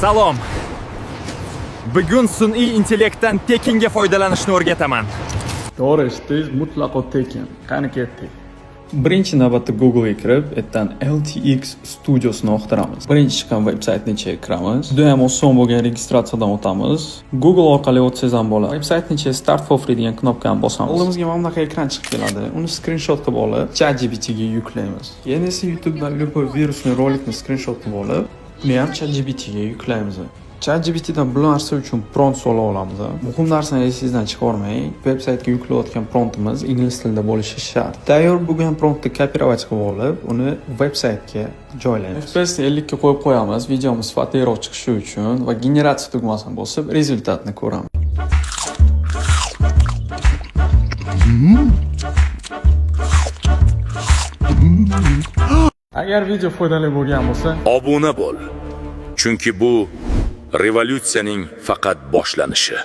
Salom. Bugun sun'iy intellektdan tekinga foydalanishni o'rgataman. To'g'ri eshitdingiz, mutlaqo tekin. Qani ketdik. Birinchi navbatda Google'ga kirib, ertan LTX Studiosini o'qtiramiz. Birinchi chiqqan veb-saytni ichiga kiramiz. Juda ham oson bo'lgan registratsiyadan o'tamiz. Google orqali o'tsangiz ham bo'ladi. Veb-saytning ichiga Start for Free degan knopkani bosamiz. Oldimizga mana bunaqa ekran chiqib keladi. Uni screenshot qilib olib, ChatGPT ga yuklaymiz. Keyin esa YouTube'dan любой virusli rolikni screenshot qilib olib, uni ham ChatGPT ga yuklaymiz. ChatGPTdan bir narsa uchun prompt so'rab olamiz. Muhim narsani esingizdan chiqarmang. Veb-saytga yuklayotgan promptimiz ingliz tilida bo'lishi shart. Tayyor bo'lgan promptni kopировать qilib olib, uni veb-saytga joylaymiz. FPS 50 ga qo'yib qo'yamiz, videomiz sifatliroq chiqishi uchun va generatsiya tugmasini bosib, rezultatni ko'ramiz. Agar video foydali bo'lgan bo'lsa, obuna bo'l. Chunki bu revolyutsiyaning faqat boshlanishi.